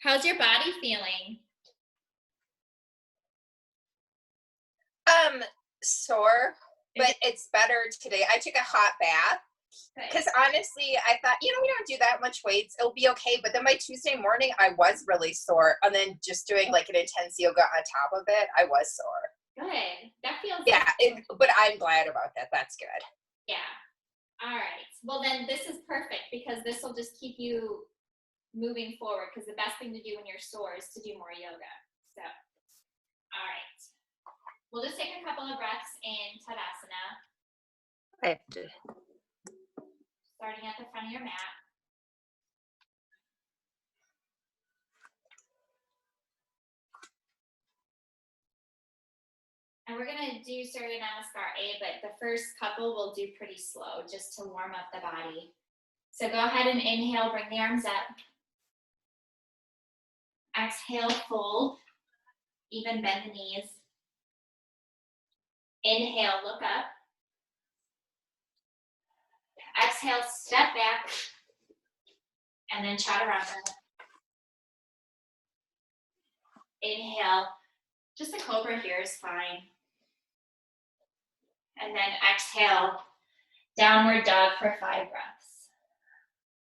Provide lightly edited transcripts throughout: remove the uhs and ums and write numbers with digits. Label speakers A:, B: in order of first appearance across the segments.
A: How's your body feeling?
B: Sore, but it's better today. I took a hot bath because honestly, I thought, we don't do that much weights. It'll be okay. But then by Tuesday morning, I was really sore. And then just doing like an intense yoga on top of it, I was sore.
A: Good. That feels
B: Yeah, but I'm glad about that. That's good.
A: Yeah. All right. Well, then this is perfect because this will just keep you moving forward because the best thing to do when you're sore is to do more yoga. So, all right. We'll just take a couple of breaths in Tadasana.
B: I have to.
A: Starting at the front of your mat. And we're going to do Surya Namaskar A, but the first couple we'll do pretty slow just to warm up the body. So go ahead and inhale, bring the arms up. Exhale, fold, even bend the knees. Inhale, look up. Exhale, step back, and then chaturanga. Inhale, just a cobra here is fine. And then exhale, downward dog for 5 breaths.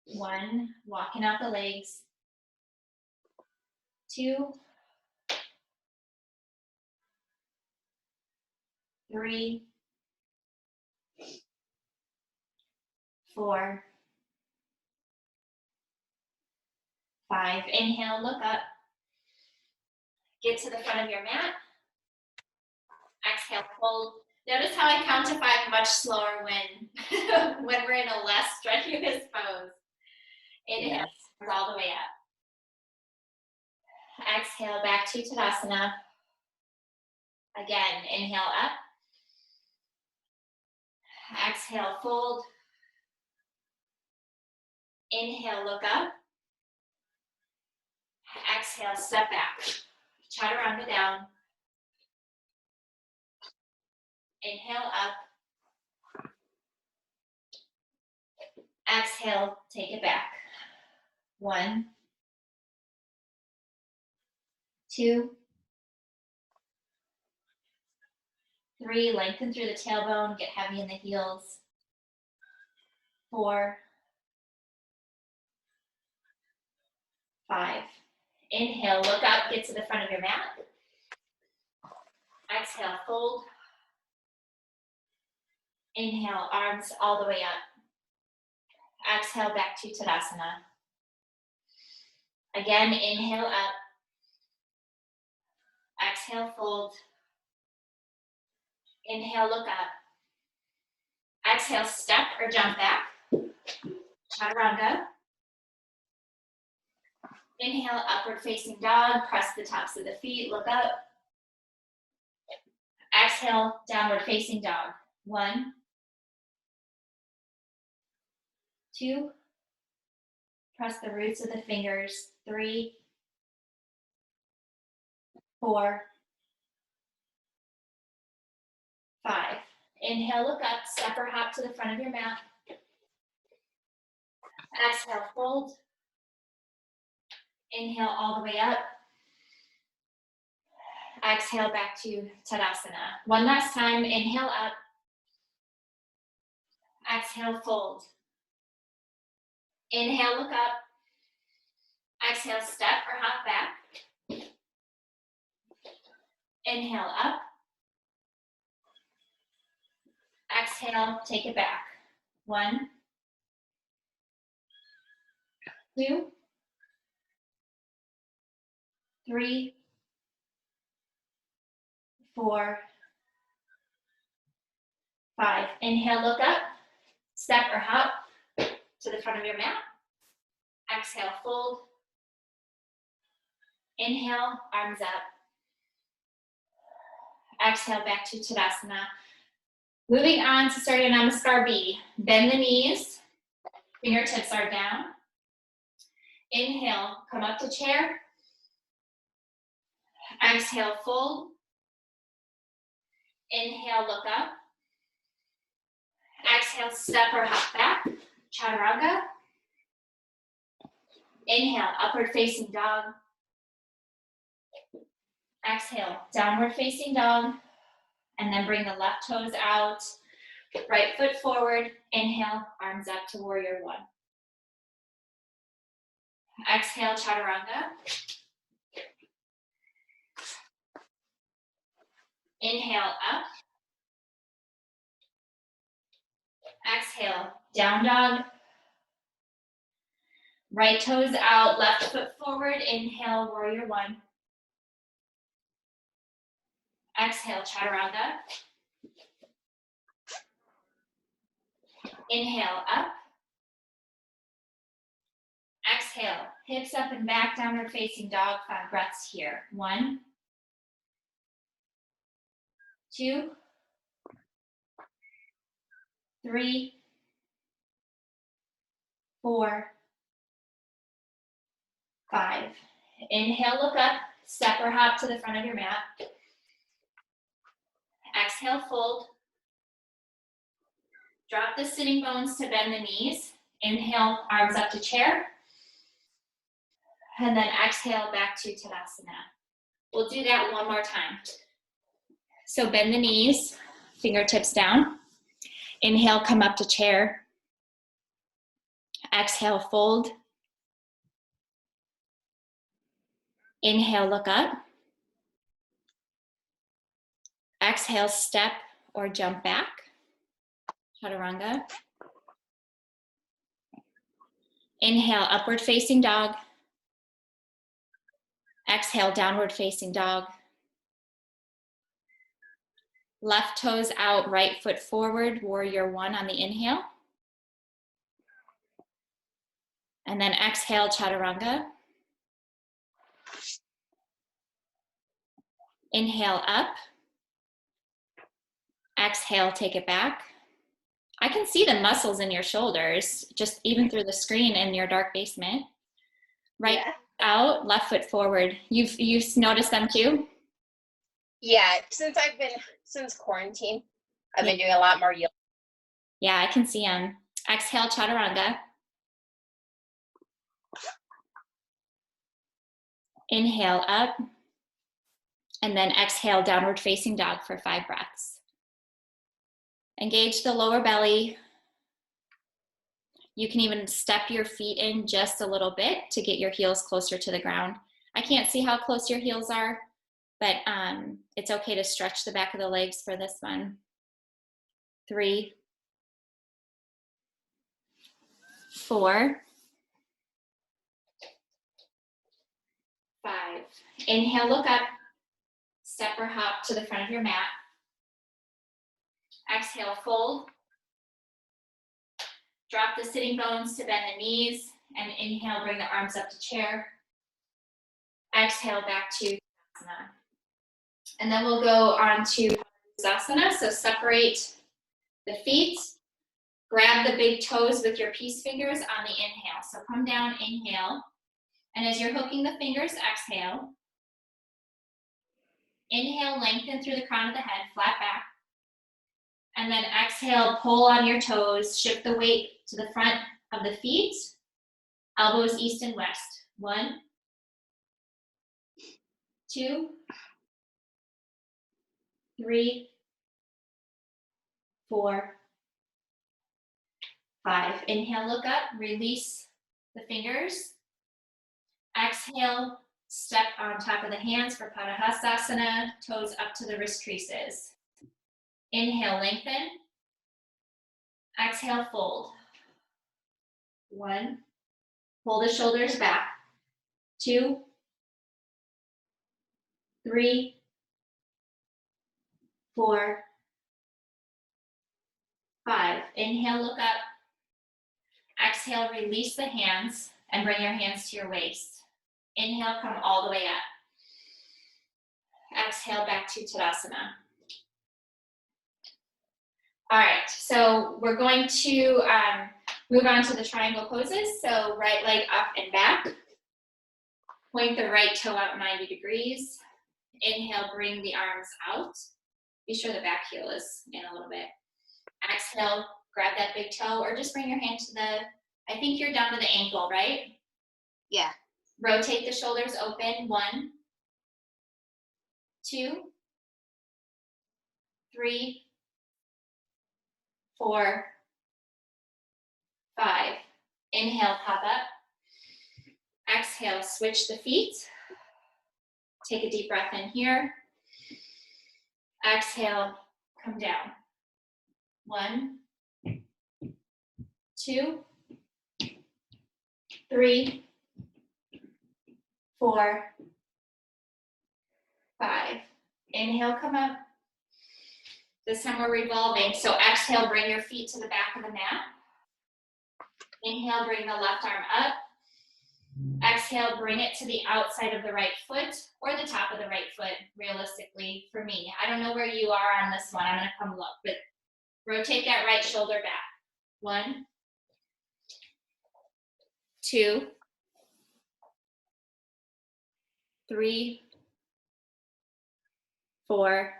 A: 1, walking out the legs. 2, 3, 4, 5. Inhale, look up. Get to the front of your mat. Exhale, fold. Notice how I count to 5 much slower when we're in a less strenuous pose. Inhale, yes. All the way up. Exhale, back to Tadasana. Again, inhale up. Exhale, fold. Inhale, look up. Exhale, step back. Chaturanga down. Inhale up. Exhale, take it back. 1, 2, 3, lengthen through the tailbone, get heavy in the heels. 4, 5. Inhale, look up, get to the front of your mat. Exhale, fold. Inhale, arms all the way up. Exhale, back to Tadasana. Again, inhale up. Exhale, fold. Inhale, look up. Exhale, step or jump back. Chaturanga. Inhale, upward facing dog. Press the tops of the feet, look up. Exhale, downward facing dog. 1, 2. Press the roots of the fingers. 3, 4, 5. Inhale, look up, step or hop to the front of your mat. Exhale, fold. Inhale all the way up. Exhale back to Tadasana. One last time, inhale up. Exhale, fold. Inhale, look up. Exhale, step or hop back. Inhale, up. Exhale, take it back. 1, 2, 3, 4, 5. Inhale, look up. Step or hop to the front of your mat. Exhale, fold. Inhale, arms up. Exhale, back to Tadasana. Moving on to Surya Namaskar B. Bend the knees. Fingertips are down. Inhale, come up to chair. Exhale, fold. Inhale, look up. Exhale, step or hop back. Chaturanga. Inhale, upward facing dog. Exhale, downward facing dog. And then bring the left toes out. Right foot forward. Inhale, arms up to warrior one. Exhale, chaturanga. Inhale, up. Exhale, down dog. Right toes out, left foot forward. Inhale, warrior one. Exhale, chaturanga. Inhale, up. Exhale, hips up and back, downward facing dog, 5 breaths here. 1, 2, 3, 4, 5. Inhale, look up, step or hop to the front of your mat. Exhale, fold. Drop the sitting bones to bend the knees. Inhale, arms up to chair. And then exhale back to Tadasana. We'll do that one more time. So bend the knees, fingertips down. Inhale, come up to chair. Exhale, fold. Inhale, look up. Exhale, step or jump back. Chaturanga. Inhale, upward facing dog. Exhale, downward facing dog. Left toes out, right foot forward, warrior one on the inhale. And then exhale, chaturanga. Inhale, up. Exhale, take it back. I can see the muscles in your shoulders, just even through the screen in your dark basement. Right out, left foot forward. You've noticed them too?
B: Yeah, since quarantine, I've been doing a lot more yoga.
A: Yeah, I can see them. Exhale, chaturanga. Inhale, up. And then exhale, downward facing dog for 5 breaths. Engage the lower belly. You can even step your feet in just a little bit to get your heels closer to the ground. I can't see how close your heels are, but it's okay to stretch the back of the legs for this one. 3, 4, 5. Inhale, look up. Step or hop to the front of your mat. Exhale, fold. Drop the sitting bones to bend the knees. And inhale, bring the arms up to chair. Exhale, back to Tadasana. And then we'll go on to Padmasana. So separate the feet. Grab the big toes with your peace fingers on the inhale. So come down, inhale. And as you're hooking the fingers, exhale. Inhale, lengthen through the crown of the head, flat back. And then exhale, pull on your toes, shift the weight to the front of the feet, elbows east and west. 1, 2, 3, 4, 5. Inhale, look up, release the fingers. Exhale, step on top of the hands for Padahastasana, toes up to the wrist creases. Inhale, lengthen. Exhale, fold. 1, pull the shoulders back. 2, 3, 4, 5. Inhale, look up. Exhale, release the hands and bring your hands to your waist. Inhale, come all the way up. Exhale, back to Tadasana. All right, so we're going to move on to the triangle poses. So right leg up and back. Point the right toe out 90 degrees. Inhale, bring the arms out. Be sure the back heel is in a little bit. Exhale, grab that big toe or just bring your hand to the, I think you're down to the ankle, right?
B: Yeah.
A: Rotate the shoulders open. 1, 2, 3, 4, 5. Inhale, pop up. Exhale, switch the feet. Take a deep breath in here. Exhale, come down. 1, 2, 3, 4, 5. Inhale, come up. This time we're revolving. So exhale, bring your feet to the back of the mat. Inhale, bring the left arm up. Exhale, bring it to the outside of the right foot or the top of the right foot, realistically, for me. I don't know where you are on this one. I'm going to come look, but rotate that right shoulder back. 1, 2, 3, 4,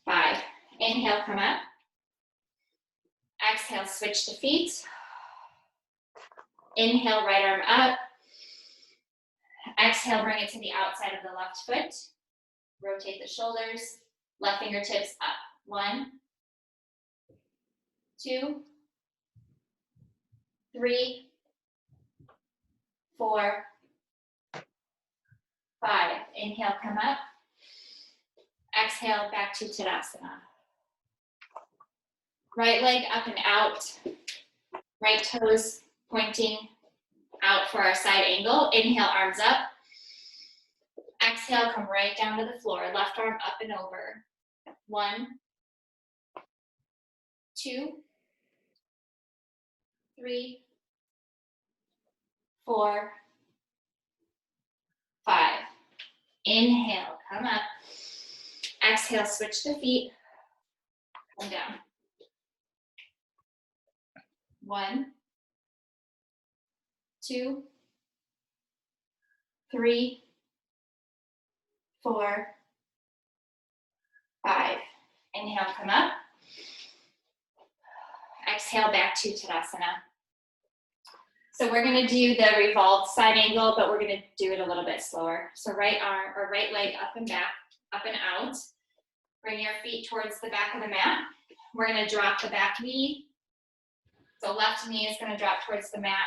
A: 5. Inhale, come up. Exhale, switch the feet. Inhale, right arm up. Exhale, bring it to the outside of the left foot. Rotate the shoulders. Left fingertips up. 1, 2, 3, 4, 5. Inhale, come up. Exhale, back to Tadasana. Right leg up and out. Right toes pointing out for our side angle. Inhale, arms up. Exhale, come right down to the floor. Left arm up and over. 1, 2, 3, 4, 5. Inhale, come up. Exhale, switch the feet. Come down. 1, 2, 3, 4, 5. Inhale, come up. Exhale, back to Tadasana. So we're going to do the revolved side angle, but we're going to do it a little bit slower. So right arm or right leg up and back, up and out. Bring your feet towards the back of the mat. We're going to drop the back knee. So left knee is going to drop towards the mat.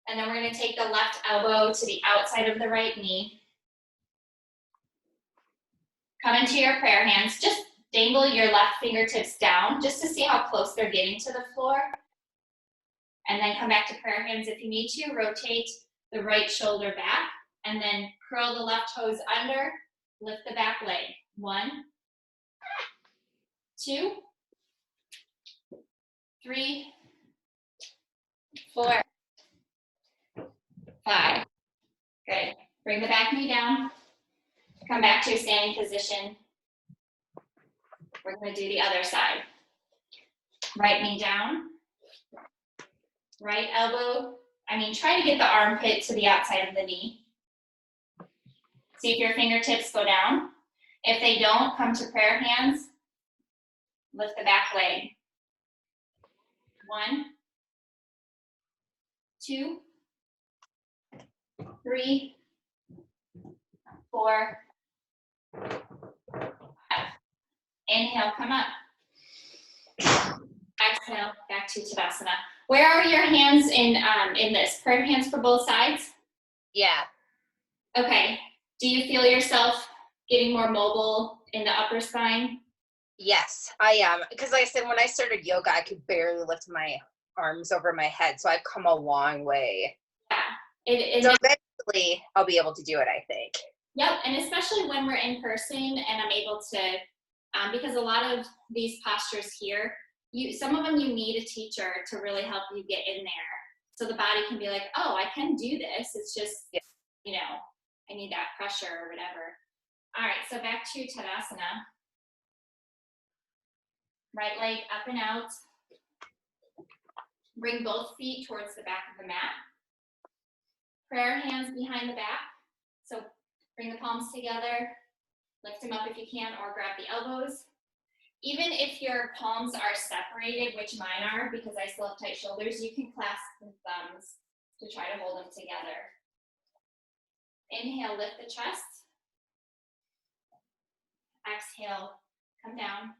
A: And then we're going to take the left elbow to the outside of the right knee. Come into your prayer hands. Just dangle your left fingertips down just to see how close they're getting to the floor. And then come back to prayer hands if you need to. Rotate the right shoulder back and then curl the left toes under. Lift the back leg. 1, 2, 3, 4, 5. Good. Bring the back knee down. Come back to a standing position. We're going to do the other side. Right knee down. Right elbow. Try to get the armpit to the outside of the knee. See if your fingertips go down. If they don't, come to prayer hands. Lift the back leg. 1, 2, 3, 4, 5. Inhale, come up. Exhale, back to Tadasana. Where are your hands in this? Prayer hands for both sides?
B: Yeah.
A: Okay. Do you feel yourself getting more mobile in the upper spine?
B: Yes, I am. Because like I said, when I started yoga, I could barely lift my arms over my head. So I've come a long way.
A: Yeah.
B: So eventually I'll be able to do it, I think.
A: Yep. And especially when we're in person and I'm able to, because a lot of these postures here, some of them you need a teacher to really help you get in there. So the body can be like, oh, I can do this. It's just, I need that pressure or whatever. All right, so back to Tadasana. Right leg up and out. Bring both feet towards the back of the mat. Prayer hands behind the back. So bring the palms together. Lift them up if you can, or grab the elbows. Even if your palms are separated, which mine are because I still have tight shoulders, you can clasp the thumbs to try to hold them together. Inhale, lift the chest. Exhale, come down.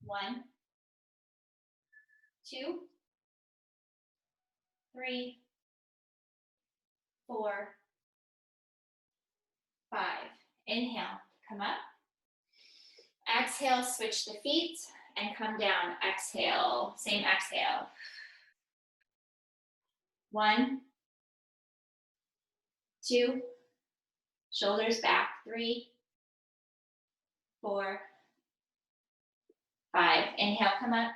A: 1, 2, 3, 4, 5. Inhale, come up. Exhale, switch the feet and come down. Exhale, same exhale. 1, 2, shoulders back. 3, 4, 5. Inhale, come up.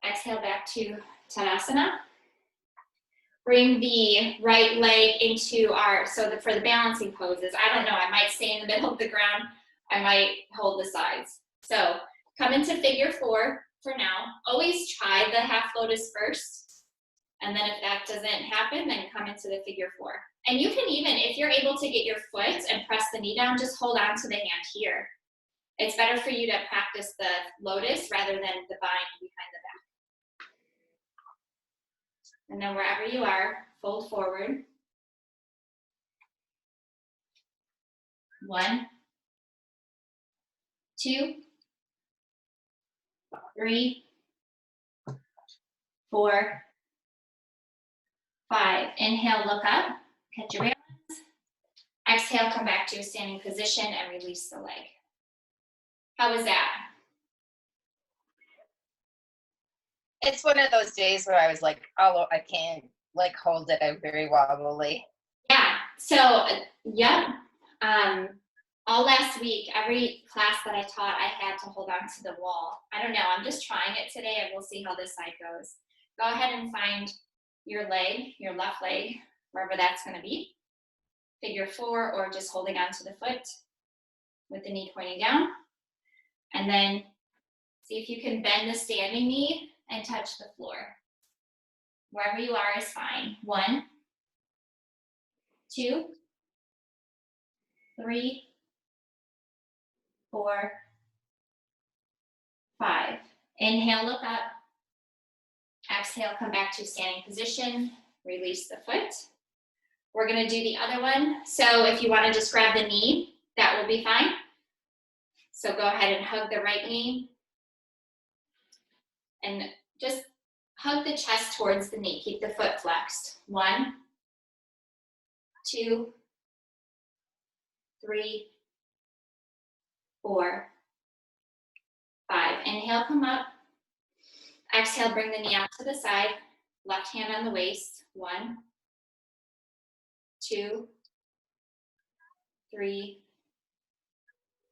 A: Exhale, back to Tadasana. Bring the right leg into our, for the balancing poses, I don't know, I might stay in the middle of the ground, I might hold the sides. So come into figure 4 for now. Always try the half lotus first, and then if that doesn't happen, then come into the figure 4. And you can even, if you're able to get your foot and press the knee down, just hold on to the hand here. It's better for you to practice the lotus rather than the bind behind the back. And then wherever you are, fold forward. 1, 2, 3, 4, 5. Inhale, look up, catch your balance. Exhale, come back to a standing position and release the leg. How was that?
B: It's one of those days where I was like, oh, I can't like hold it. I'm very wobbly.
A: Yeah, so yep. All last week, every class that I taught, I had to hold on to the wall. I don't know, I'm just trying it today and we'll see how this side goes. Go ahead and find your leg, your left leg, wherever that's gonna be. Figure 4 or just holding on to the foot with the knee pointing down. And then see if you can bend the standing knee and touch the floor. Wherever you are is fine. 1, 2, 3, 4, 5. Inhale, look up. Exhale, come back to standing position. Release the foot. We're gonna do the other one. So if you wanna just grab the knee, that will be fine. So go ahead and hug the right knee. And just hug the chest towards the knee. Keep the foot flexed. 1, 2, 3, 4, 5. Inhale, come up. Exhale, bring the knee out to the side. Left hand on the waist. 1, 2, 3,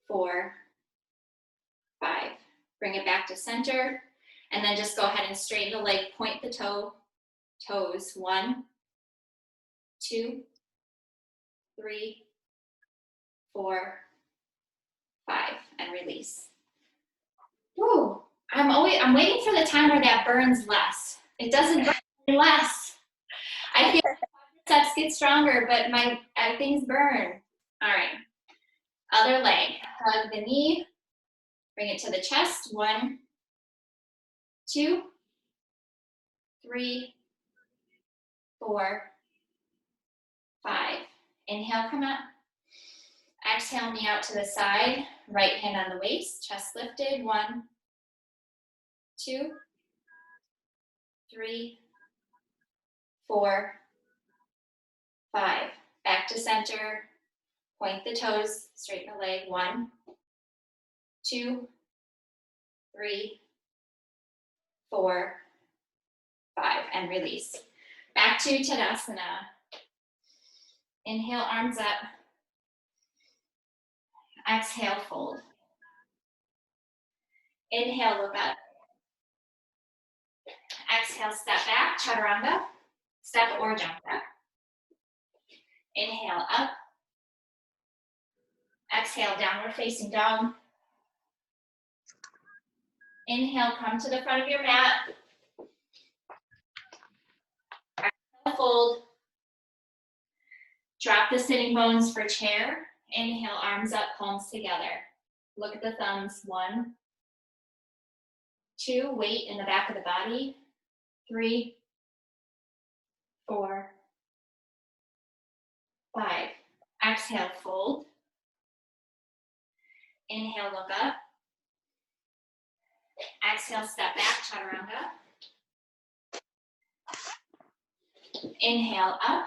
A: 4, 5. Bring it back to center. And then just go ahead and straighten the leg, point the toes. 1, 2, 3, 4, 5, and release. Woo! I'm waiting for the time where that burns less. It doesn't burn less. I feel quadriceps get stronger, but my things burn. All right. Other leg. Hug the knee. Bring it to the chest. 1, 2, 3, 4, 5. Inhale, come up. Exhale, knee out to the side. Right hand on the waist. Chest lifted. 1, 2, 3, 4, 5. Back to center. Point the toes. Straighten the leg. 1, 2, 3, 4, 5, and release. Back to Tadasana. Inhale, arms up. Exhale, fold. Inhale, look up. Exhale, step back, chaturanga. Step or jump back. Inhale, up. Exhale, downward facing dog. Inhale, come to the front of your mat. Exhale, fold. Drop the sitting bones for chair. Inhale, arms up, palms together. Look at the thumbs. 1, 2, weight in the back of the body. 3, 4, 5. Exhale, fold. Inhale, look up. Exhale, step back, chaturanga. Inhale, up.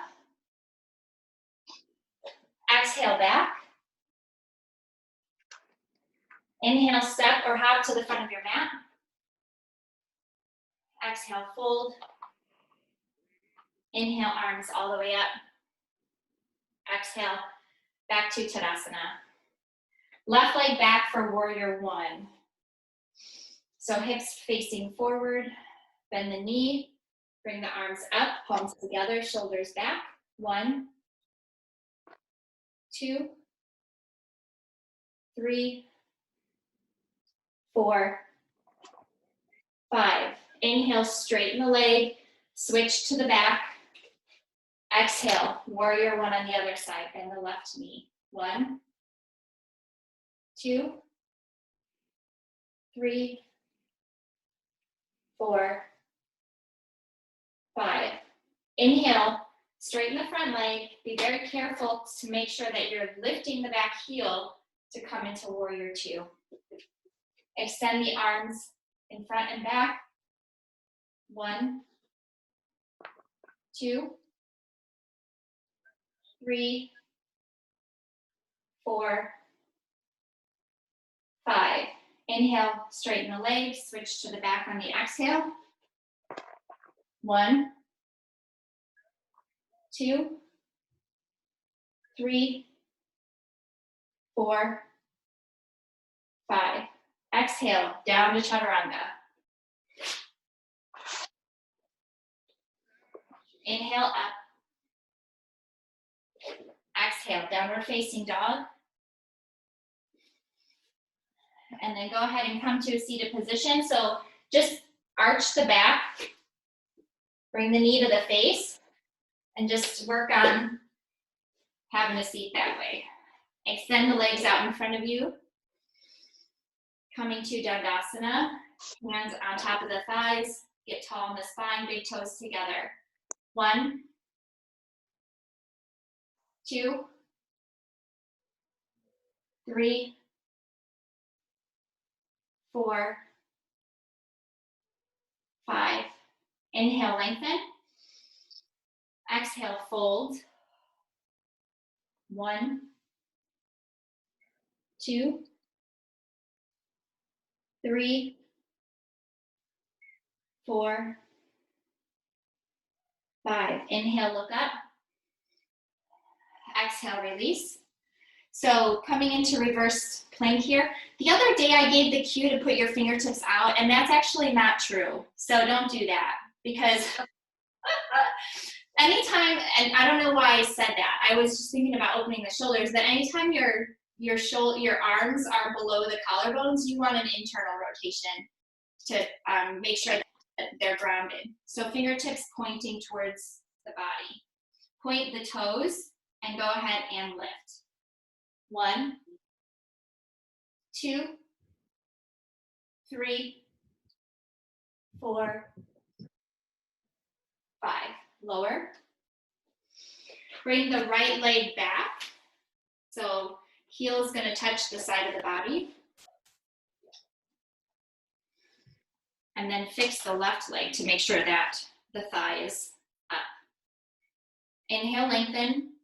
A: Exhale, back. Inhale, step or hop to the front of your mat. Exhale, fold. Inhale, arms all the way up. Exhale, back to Tadasana. Left leg back for warrior 1. So hips facing forward, bend the knee, bring the arms up, palms together, shoulders back. 1, 2, 3, 4, 5. Inhale, straighten the leg, switch to the back. Exhale, warrior 1 on the other side, bend the left knee. 1, 2, 3, 4, 5. Inhale, straighten the front leg. Be very careful to make sure that you're lifting the back heel to come into warrior 2. Extend the arms in front and back. 1, 2, 3, 4, 5. Inhale, straighten the legs, switch to the back on the exhale. 1, 2, 3, 4, 5. Exhale, down to chaturanga. Inhale, up. Exhale, downward facing dog. And then go ahead and come to a seated position. So just arch the back, bring the knee to the face, and just work on having a seat that way. Extend the legs out in front of you. Coming to Dandasana, hands on top of the thighs, get tall in the spine, big toes together. 1, 2, 3, 4, 5. Inhale, lengthen. Exhale, fold. 1, 2, 3, 4, 5. Inhale, look up. Exhale, release. So coming into reverse plank here. The other day I gave the cue to put your fingertips out, and that's actually not true. So don't do that, because anytime, and I don't know why I said that. I was just thinking about opening the shoulders, that anytime your arms are below the collarbones, you want an internal rotation to make sure that they're grounded. So fingertips pointing towards the body. Point the toes and go ahead and lift. 1, 2, 3, 4, 5. Lower. Bring the right leg back. So heel is going to touch the side of the body. And then fix the left leg to make sure that the thigh is up. Inhale, lengthen.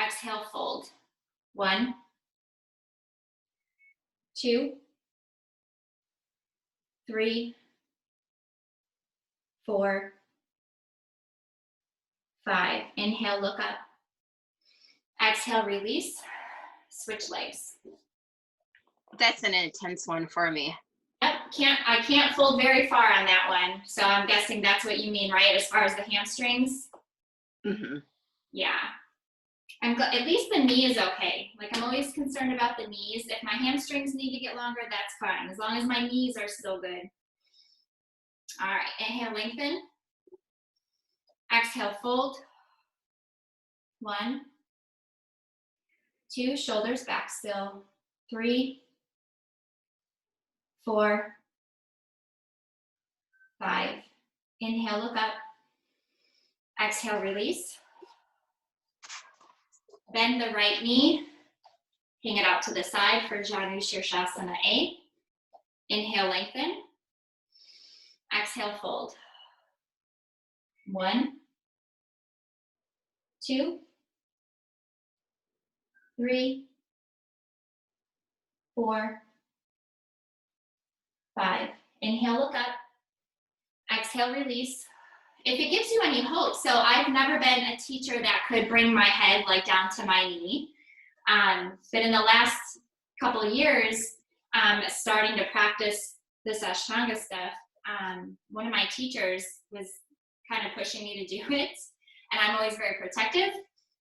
A: Exhale, fold. 1, 2, 3, 4, 5. Inhale, look up. Exhale, release. Switch legs.
B: That's an intense one for me.
A: Yep, I can't fold very far on that one. So I'm guessing that's what you mean, right? As far as the hamstrings?
B: Mm-hmm.
A: Yeah. At least the knee is okay. Like, I'm always concerned about the knees. If my hamstrings need to get longer, that's fine, as long as my knees are still good. All right, inhale, lengthen. Exhale, fold. 1, 2, shoulders back still. 3, 4, 5. Inhale, look up. Exhale, release. Bend the right knee. Hang it out to the side for Janu Shirshasana A. Inhale, lengthen. Exhale, fold. 1, 2, 3, 4, 5. Inhale, look up. Exhale, release. If it gives you any hope, so I've never been a teacher that could bring my head like down to my knee. But in the last couple of years, starting to practice this Ashtanga stuff, one of my teachers was kind of pushing me to do it, and I'm always very protective.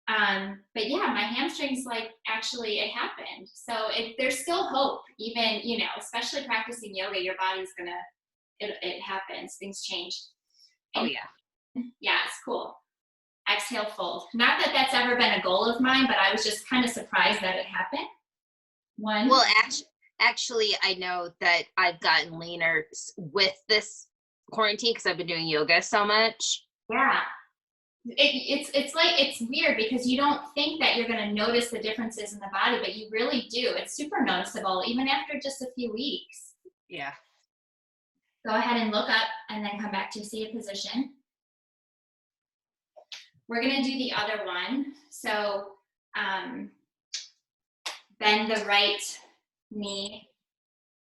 A: But yeah, my hamstrings, like, actually it happened. So there's still hope, even, you know, especially practicing yoga, your body's gonna, it happens, things change.
B: Oh yeah.
A: Yeah, it's cool. Exhale, fold. Not that that's ever been a goal of mine, but I was just kind of surprised that it happened. 1.
B: Well, actually, I know that I've gotten leaner with this quarantine because I've been doing yoga so much.
A: Yeah. It's like, it's weird because you don't think that you're going to notice the differences in the body, but you really do. It's super noticeable, even after just a few weeks.
B: Yeah.
A: Go ahead and look up and then come back to seated position. We're going to do the other one. So bend the right knee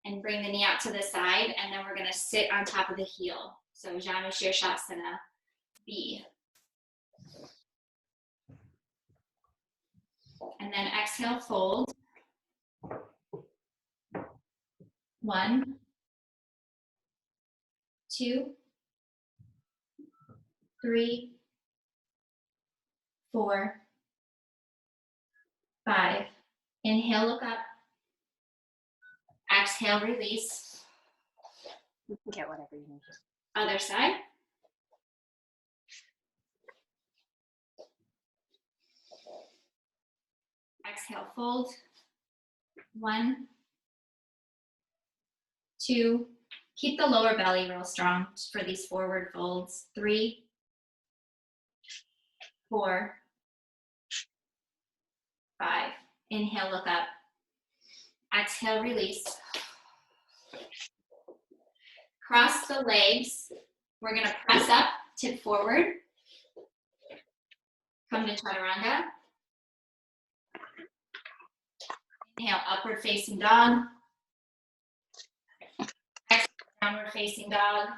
A: and bring the knee out to the side, and then we're going to sit on top of the heel. So Janu Shirshasana B. And then exhale, fold. 1, 2, 3, 4, 5. Inhale, look up. Exhale, release.
B: You can get whatever you need.
A: Other side. Exhale, fold. 1, 2. Keep the lower belly real strong for these forward folds. 3, 4, 5. Inhale, look up. Exhale, release. Cross the legs. We're going to press up, tip forward. Come to Chaturanga. Inhale, upward facing dog. Exhale, downward facing dog.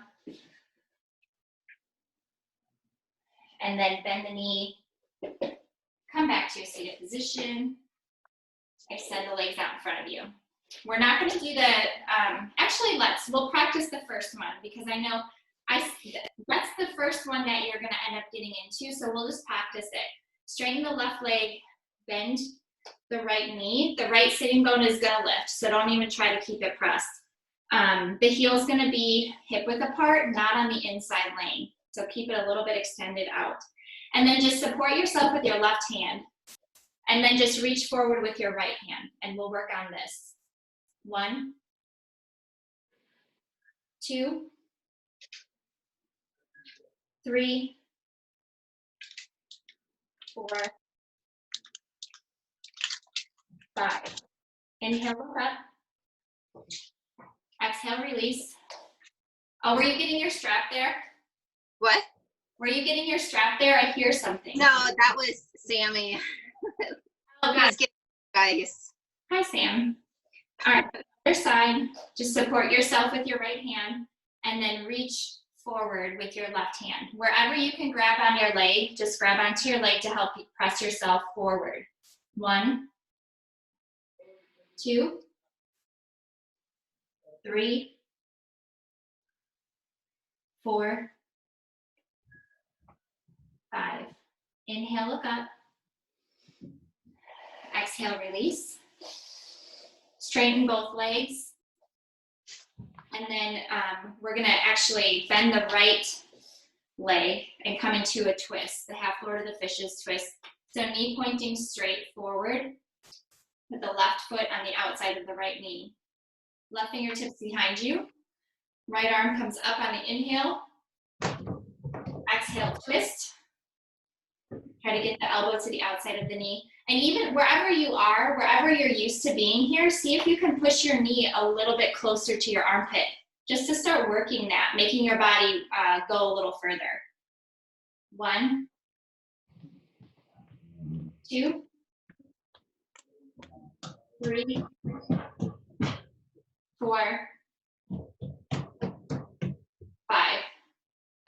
A: And then bend the knee. Come back to a seated position. Extend the legs out in front of you. We're not going to do the, actually we'll practice the first one because I know that's the first one that you're going to end up getting into. So we'll just practice it. Straighten the left leg, bend the right knee. The right sitting bone is going to lift, so don't even try to keep it pressed. The heel is going to be hip width apart, not on the inside lane. So keep it a little bit extended out. And then just support yourself with your left hand. And then just reach forward with your right hand, and we'll work on this. 1, 2, 3, 4, 5. Inhale, look up. Exhale, release. Oh, were you getting your strap there?
B: What?
A: Were you getting your strap there? I hear something.
B: No, that was Sammy.
A: Oh, God.
B: Guys.
A: Hi, Sam. All right, other side. Just support yourself with your right hand, and then reach forward with your left hand. Wherever you can grab on your leg, just grab onto your leg to help you press yourself forward. 1, 2, 3, 4, 5. Inhale, look up. Exhale, release. Straighten both legs. And then we're going to actually bend the right leg and come into a twist, the half Lord of the Fishes twist. So knee pointing straight forward with the left foot on the outside of the right knee. Left fingertips behind you. Right arm comes up on the inhale. Exhale, twist. Try to get the elbow to the outside of the knee. And even wherever you are, wherever you're used to being here, see if you can push your knee a little bit closer to your armpit, just to start working that, making your body go a little further. 1, 2, 3, 4, 5.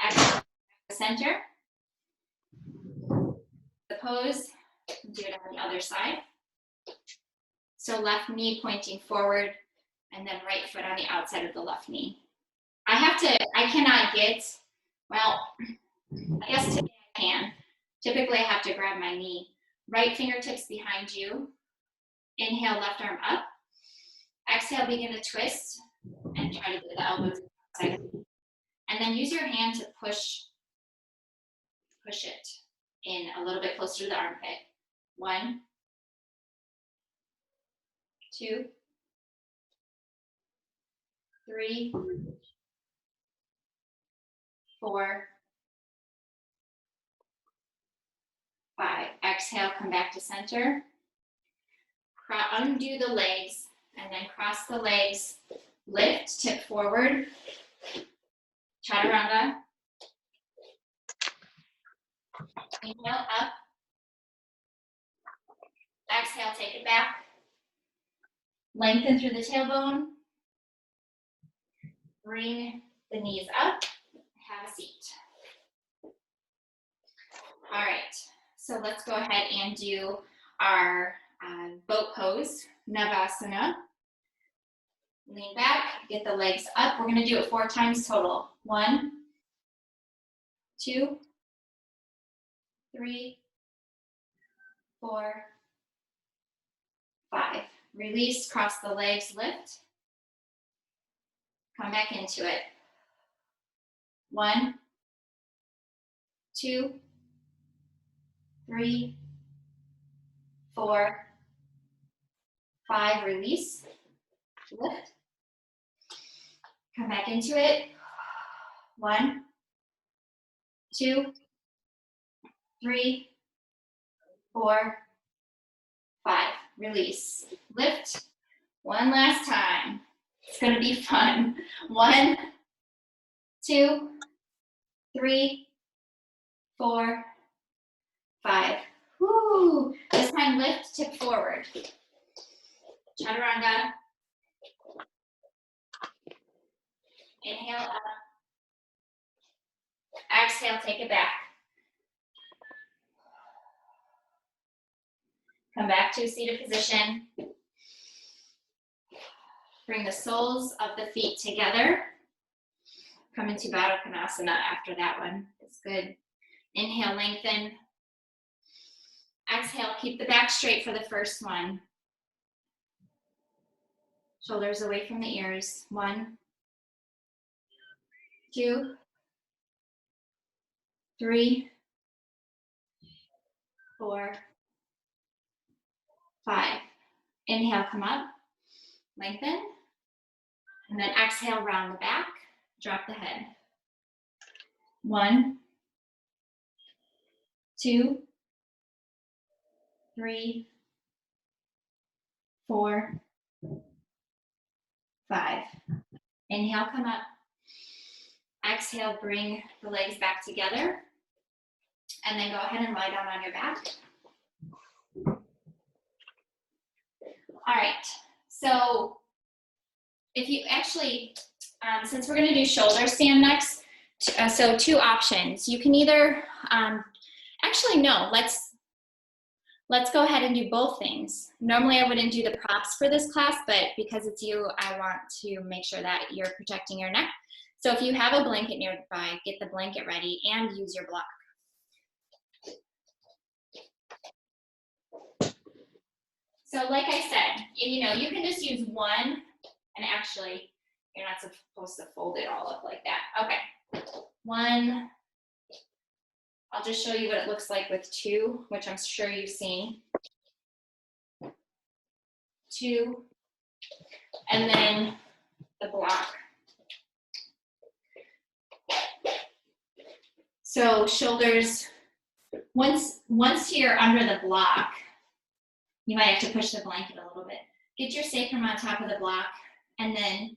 A: Exhale, center. The pose, do it on the other side. So left knee pointing forward, and then right foot on the outside of the left knee. I cannot get, well, I guess today I can. Typically I have to grab my knee. Right fingertips behind you. Inhale, left arm up. Exhale, begin to twist and try to get the elbows outside. And then use your hand to push it in a little bit closer to the armpit. 1, 2, 3, 4, 5. Exhale, come back to center. Undo the legs and then cross the legs. Lift, tip forward. Chaturanga. Inhale up. Exhale, take it back. Lengthen through the tailbone. Bring the knees up. Have a seat. All right, so let's go ahead and do our boat pose, Navasana. Lean back, get the legs up. We're gonna do it 4 times total. 1, 2, 3, 4, 5. Release, cross the legs, lift. Come back into it. 1, 2, 3, 4, 5. Release, lift. Come back into it. 1, 2, 3, 4, 5. Release, lift. One last time. It's gonna be fun. 1, 2, 3, 4, 5. Woo! This time lift, tip forward. Chaturanga. Inhale up. Exhale, take it back. Come back to a seated position. Bring the soles of the feet together. Come into Baddha Konasana after that one. It's good. Inhale, lengthen. Exhale, keep the back straight for the first one. Shoulders away from the ears. 1, 2, 3, 4, 5. Inhale, come up, lengthen, and then exhale, round the back, drop the head. 1, 2, 3, 4, 5. Inhale, come up. Exhale, bring the legs back together. And then go ahead and lie down on your back. All right, so if you actually, since we're gonna do shoulder stand next, so 2 options. You can either, actually no, let's go ahead and do both things. Normally I wouldn't do the props for this class, but because it's you, I want to make sure that you're protecting your neck. So if you have a blanket nearby, get the blanket ready and use your block. So like I said, you know, you can just use one, and actually, you're not supposed to fold it all up like that. Okay, 1, I'll just show you what it looks like with 2, which I'm sure you've seen. 2, and then the block. So shoulders, once you're under the block, you might have to push the blanket a little bit. Get your sacrum on top of the block, and then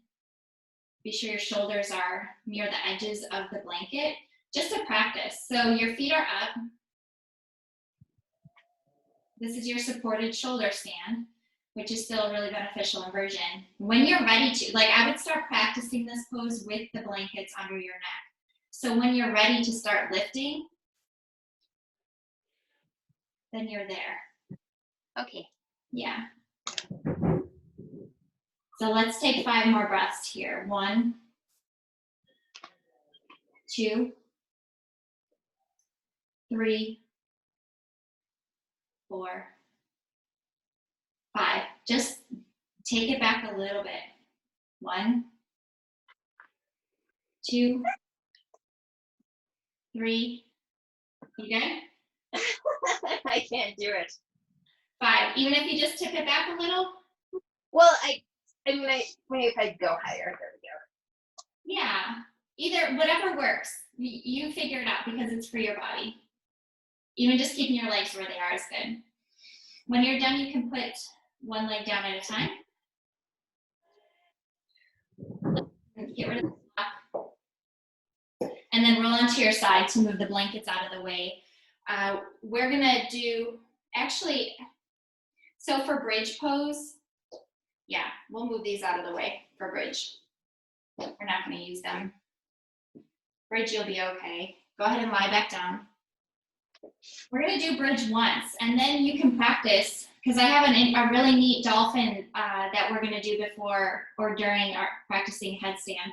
A: be sure your shoulders are near the edges of the blanket, just to practice. So your feet are up. This is your supported shoulder stand, which is still a really beneficial inversion. When you're ready to, like I would start practicing this pose with the blankets under your neck. So when you're ready to start lifting, then you're there.
B: Okay.
A: Yeah. So let's take 5 more breaths here. 1, 2, 3, 4, 5. Just take it back a little bit. 1, 2, 3. You good?
B: I can't do it.
A: 5. Even if you just tip it back a little?
B: Well, maybe if I go higher, there we go.
A: Yeah. Either, whatever works. You figure it out because it's for your body. Even just keeping your legs where they are is good. When you're done, you can put one leg down at a time. Get rid of the block. And then roll onto your side to move the blankets out of the way. We're gonna do, actually, so for bridge pose, yeah, we'll move these out of the way for bridge. We're not gonna use them. Bridge, you'll be okay. Go ahead and lie back down. We're gonna do bridge once, and then you can practice, because I have a really neat dolphin that we're gonna do before or during our practicing headstand.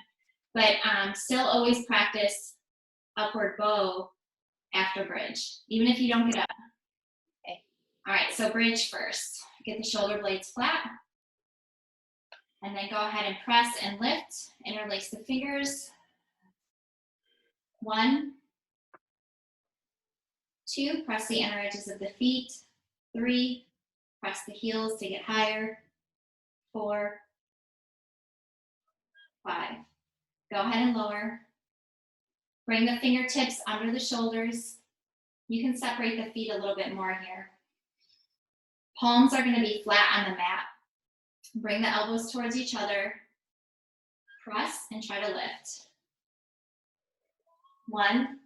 A: But still always practice upward bow after bridge, even if you don't get up. Okay. All right, so bridge first. Get the shoulder blades flat. And then go ahead and press and lift. Interlace the fingers. 1, 2, press the inner edges of the feet. 3, press the heels to get higher. 4, 5. Go ahead and lower. Bring the fingertips under the shoulders. You can separate the feet a little bit more here. Palms are going to be flat on the mat. Bring the elbows towards each other. Press and try to lift. 1,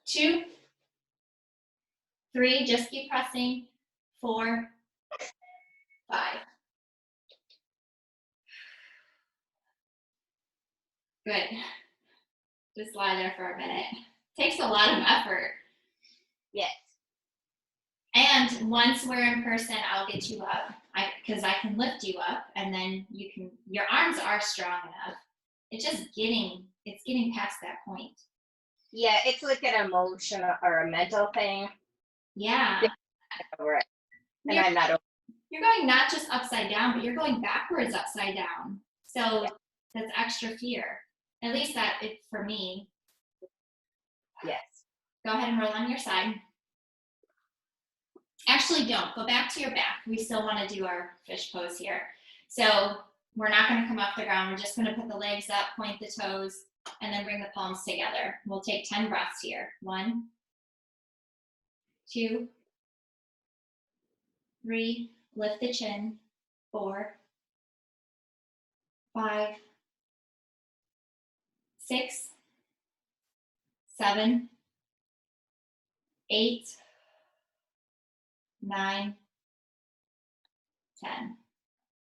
A: 2, 3, just keep pressing. 4, 5. Good. Just lie there for a minute. Takes a lot of effort.
B: Yes.
A: And once we're in person, I'll get you up because I can lift you up, and then you can, your arms are strong enough. It's just getting past that point.
B: Yeah, it's like an emotional or a mental thing.
A: Yeah.
B: Over it. And I'm not over.
A: You're going not just upside down, but you're going backwards upside down. So that's extra fear. At least that it's for me.
B: Yes.
A: Go ahead and roll on your side. Actually, don't. Go back to your back. We still want to do our fish pose here. So we're not going to come off the ground. We're just going to put the legs up, point the toes, and then bring the palms together. We'll take 10 breaths here. 1, 2, 3, lift the chin. 4, 5, 6, 7, 8, 9, 10.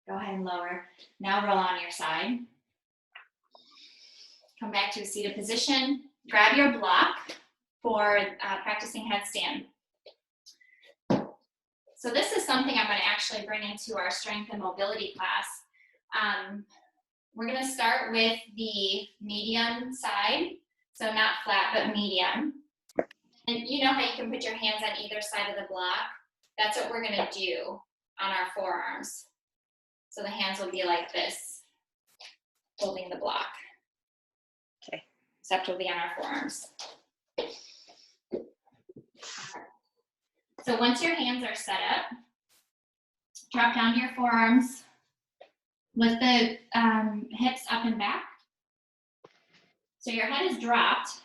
A: Go ahead and lower. Now roll on your side. Come back to a seated position. Grab your block for practicing headstand. So this is something I'm going to actually bring into our strength and mobility class. We're going to start with the medium side. So not flat, but medium. And you know how you can put your hands on either side of the block? That's what we're going to do on our forearms. So the hands will be like this, holding the block.
B: Okay.
A: Except we'll be on our forearms. So once your hands are set up, drop down to your forearms. Lift the hips up and back. So your head is dropped.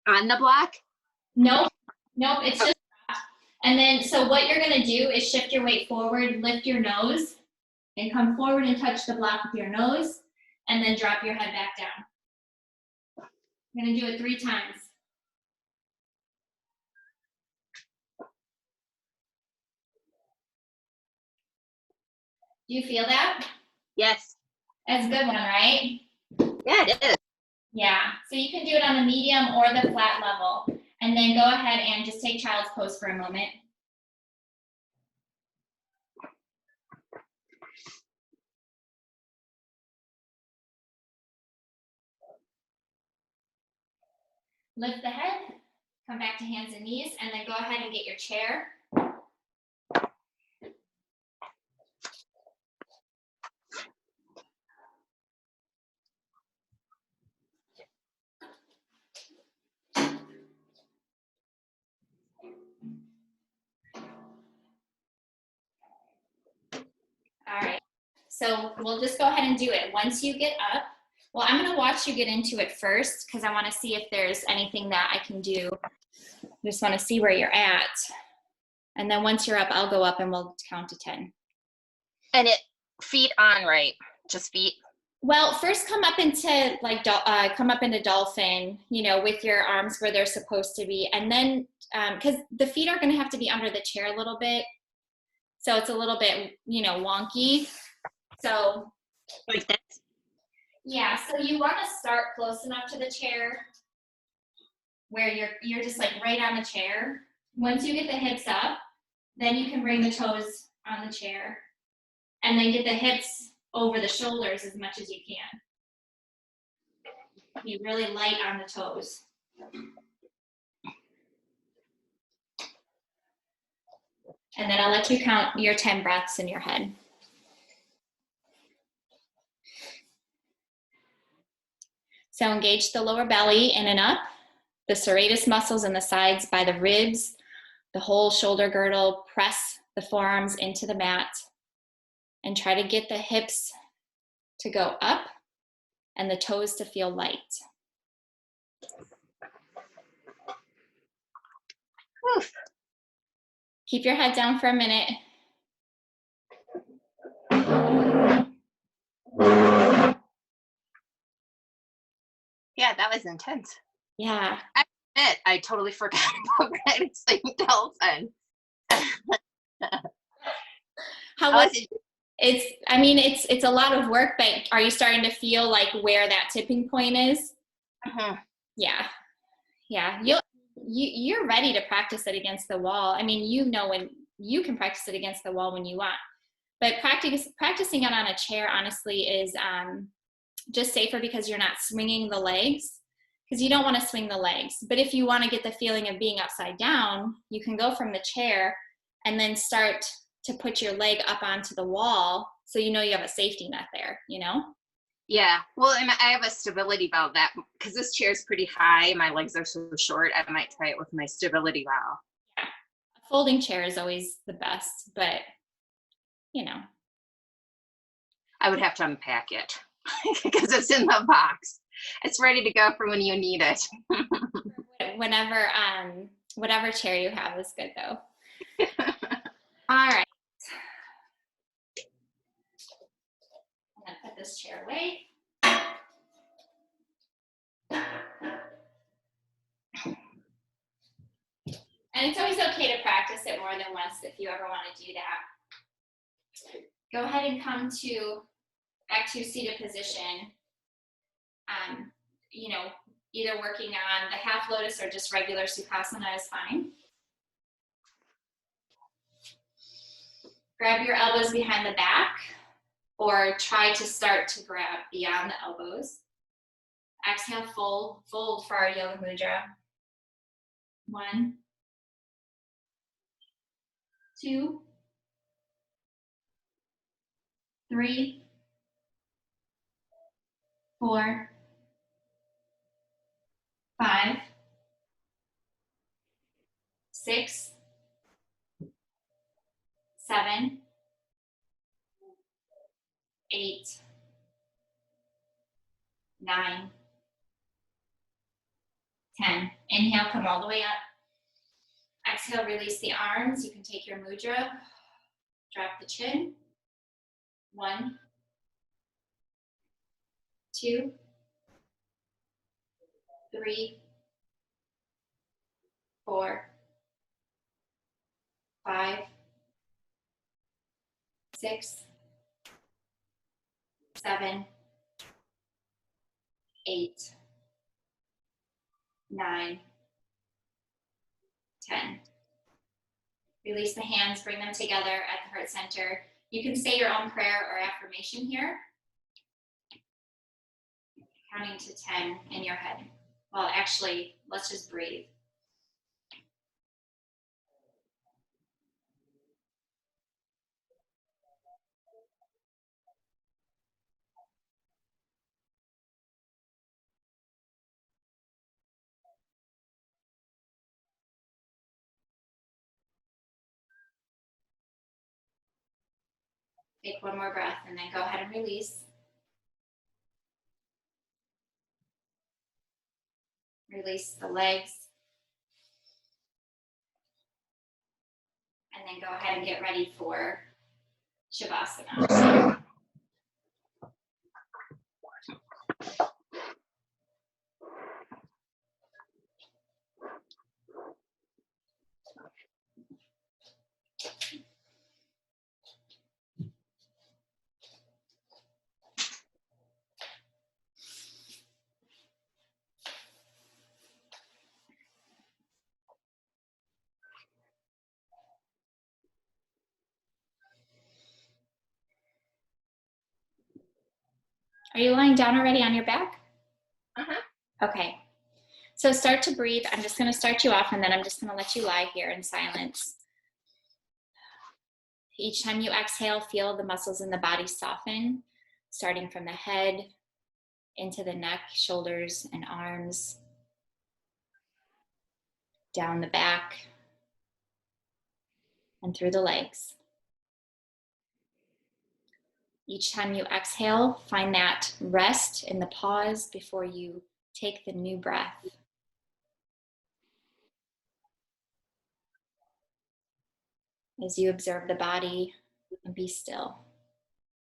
C: On the block?
A: Nope, nope, it's just dropped. And then, so what you're gonna do is shift your weight forward, lift your nose, and come forward and touch the block with your nose, and then drop your head back down. I'm gonna do it 3 times. Do you feel that?
C: Yes.
A: That's a good one, right?
C: Yeah, it is.
A: Yeah, so you can do it on the medium or the flat level. And then go ahead and just take child's pose for a moment. Lift the head, come back to hands and knees, and then go ahead and get your chair. All right, so we'll just go ahead and do it. Once you get up, well, I'm gonna watch you get into it first because I wanna see if there's anything that I can do. I just wanna see where you're at. And then once you're up, I'll go up and we'll count to 10.
C: And it feet on, right? Just feet.
A: Well, first come up into dolphin, you know, with your arms where they're supposed to be. And then, because the feet are gonna have to be under the chair a little bit. So it's a little bit, you know, wonky. So
C: Like this?
A: yeah, so you want to start close enough to the chair where you're just like right on the chair. Once you get the hips up, then you can bring the toes on the chair and then get the hips over the shoulders as much as you can. Be really light on the toes. And then I'll let you count your 10 breaths in your head. So engage the lower belly in and up, the serratus muscles in the sides by the ribs, the whole shoulder girdle. Press the forearms into the mat and try to get the hips to go up and the toes to feel light.
C: Oof.
A: Keep your head down for a minute.
C: Yeah, that was intense.
A: Yeah.
C: I totally forgot about practicing dolphin.
A: How was it? It's a lot of work, but are you starting to feel like where that tipping point is? Yeah. You're ready to practice it against the wall. I mean, you know, when you can practice it against the wall when you want, but practicing it on a chair honestly is just safer because you're not swinging the legs, because you don't want to swing the legs. But if you want to get the feeling of being upside down, you can go from the chair and then start to put your leg up onto the wall so you know you have a safety net there, you know?
C: Yeah, well, and I have a stability valve that, because this chair is pretty high, my legs are so short, I might try it with my stability valve.
A: Yeah, a folding chair is always the best, but you know.
C: I would have to unpack it because it's in the box. It's ready to go for when you need it.
A: Whatever chair you have is good though. All right. I'm gonna put this chair away. And it's always okay to practice it more than once if you ever want to do that. Go ahead and come back to seated position. You know, either working on the half lotus or just regular Sukhasana is fine. Grab your elbows behind the back or try to start to grab beyond the elbows. Exhale, fold for our Yoga Mudra. 1, 2, 3, 4, 5, 6, 7, 8, 9, 10. Inhale, come all the way up. Exhale, release the arms. You can take your mudra. Drop the chin. 1, 2, 3, 4, 5, 6, 7, 8, 9, 10. Release the hands, bring them together at the heart center. You can say your own prayer or affirmation here, counting to 10 in your head. Well, actually, let's just breathe. Take one more breath and then go ahead and release. Release the legs. And then go ahead and get ready for Shavasana. Are you lying down already on your back? Okay. So start to breathe. I'm just going to start you off and then I'm just going to let you lie here in silence. Each time you exhale, feel the muscles in the body soften, starting from the head into the neck, shoulders, and arms, down the back, and through the legs. Each time you exhale, find that rest in the pause before you take the new breath. As you observe the body and be still.